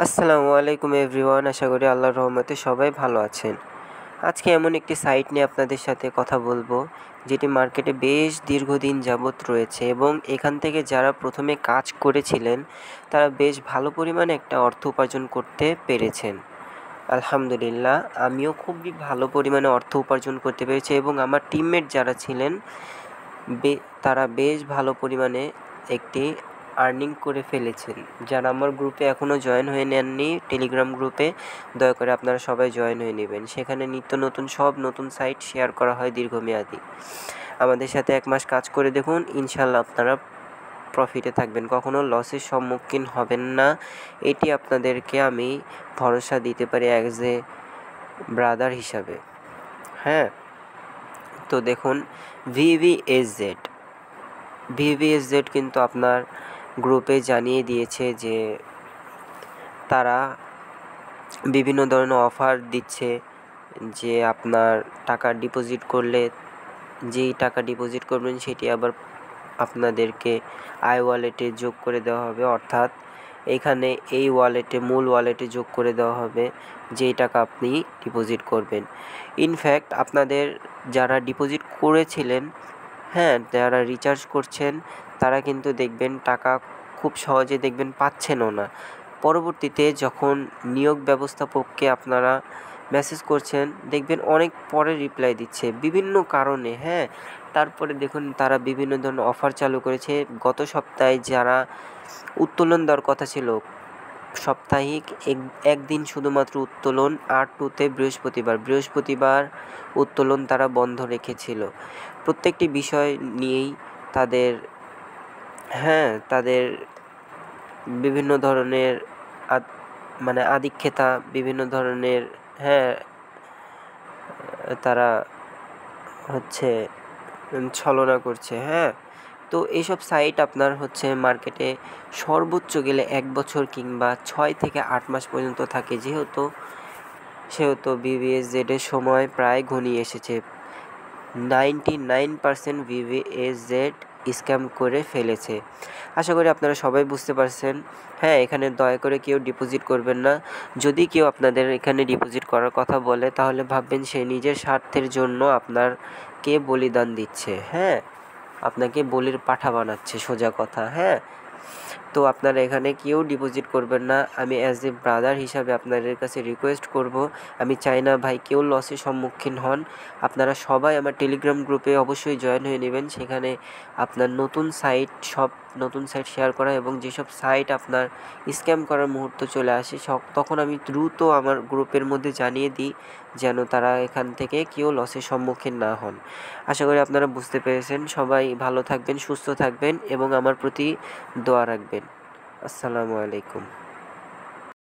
আসসালামু আলাইকুম এভরিওয়ান, আশা করি আল্লাহর রহমতে সবাই ভালো আছেন। আজকে এমন একটি সাইট নিয়ে আপনাদের সাথে কথা বলবো, যেটি মার্কেটে বেশ দীর্ঘদিন যাবৎ রয়েছে এবং এখান থেকে যারা প্রথমে কাজ করেছিলেন তারা বেশ ভালো পরিমাণে একটা অর্থ উপার্জন করতে পেরেছেন। আলহামদুলিল্লাহ, আমিও খুবই ভালো পরিমাণে অর্থ উপার্জন করতে পেরেছি এবং আমার টিমমেট যারা ছিলেন তারা বেশ ভালো পরিমাণে একটি আর্নিং করে ফেলেছেন। যারা আমার গ্রুপে এখনও জয়েন হয়ে নেননি, টেলিগ্রাম গ্রুপে, দয়া করে আপনারা সবাই জয়েন হয়ে নেবেন। সেখানে নিত্য নতুন সব নতুন সাইট শেয়ার করা হয় দীর্ঘমেয়াদী। আমাদের সাথে 1 মাস কাজ করে দেখুন, ইনশাল্লাহ আপনারা প্রফিটে থাকবেন, কখনো লসের সম্মুখীন হবেন না। এটি আপনাদেরকে আমি ভরসা দিতে পারি অ্যাজ এ ব্রাদার হিসাবে। হ্যাঁ, তো দেখুন, ভিভিএসজেড কিন্তু আপনার গ্রুপে জানিয়ে দিয়েছে যে তারা বিভিন্ন ধরনের অফার দিচ্ছে, যে আপনার টাকা ডিপোজিট করলে যেই টাকা ডিপোজিট করবেন সেটি আবার আপনাদেরকে ওয়ালেটে যোগ করে দেওয়া হবে, অর্থাৎ এইখানে এই ওয়ালেটে, মূল ওয়ালেটে যোগ করে দেওয়া হবে যেই টাকা আপনি ডিপোজিট করবেন। ইনফ্যাক্ট আপনাদের যারা ডিপোজিট করেছিলেন, যারা রিচার্জ করছেন, তারা কিন্তু দেখবেন টাকা খুব সহজে দেখবেন পাচ্ছেনও না। পরবর্তীতে যখন নিয়োগ ব্যবস্থাপককে আপনারা মেসেজ করছেন, দেখবেন অনেক পরে রিপ্লাই দিচ্ছে বিভিন্ন কারণে। তারপরে দেখুন তারা বিভিন্ন ধরনের অফার চালু করেছে। গত সপ্তাহে যারা উত্তোলন দেওয়ার কথা ছিল, সাপ্তাহিক একদিন শুধুমাত্র উত্তোলন, 8-2-তে বৃহস্পতিবার উত্তোলন তারা বন্ধ রেখেছিল। প্রত্যেকটি বিষয় নিয়েই তাদের বিভিন্ন ধরনের আধিক্যতা, বিভিন্ন ধরনের তারা ছলনা করছে। তো এইসব সাইট আপনার মার্কেটে সর্বোচ্চ গেলে 1 বছর কিংবা 6 থেকে 8 মাস পর্যন্ত থাকে, সেহেতু ভিভিএসজেডের সময় প্রায় ঘনিয়ে এসেছে। 99% ভিভিএসজেড স্ক্যাম করে ফেলেছে। আশা করি আপনারা সবাই বুঝতে পারছেন। এখানে দয়া করে কেউ ডিপোজিট করবেন না। যদি কেউ আপনাদের এখানে ডিপোজিট করার কথা বলে, তাহলে ভাববেন সে নিজের স্বার্থের জন্য আপনাকে বলিদান দিচ্ছে, আপনাকে বলির পাঠা বানাচ্ছে, সোজা কথা। তো আপনারা এখানে কেউ ডিপোজিট করবেন না। আমি অ্যাজ এ ব্রাদার হিসাবে আপনাদের কাছে রিকোয়েস্ট করব, আমি চাই না ভাই কেউ লসের সম্মুখীন হন। আপনারা সবাই আমার টেলিগ্রাম গ্রুপে অবশ্যই জয়েন হয়ে নেবেন। সেখানে আপনার নতুন সাইট শেয়ার করা, এবং যেসব সাইট আপনার স্ক্যাম করার মুহূর্ত চলে আসে, তখন আমি দ্রুত আমার গ্রুপের মধ্যে জানিয়ে দিই, যেন তারা এখান থেকে কেউ লসের সম্মুখীন না হন। আশা করি আপনারা বুঝতে পেরেছেন। সবাই ভালো থাকবেন, সুস্থ থাকবেন এবং আমার প্রতি দোয়া রাখবেন। আসসালামু আলাইকুম।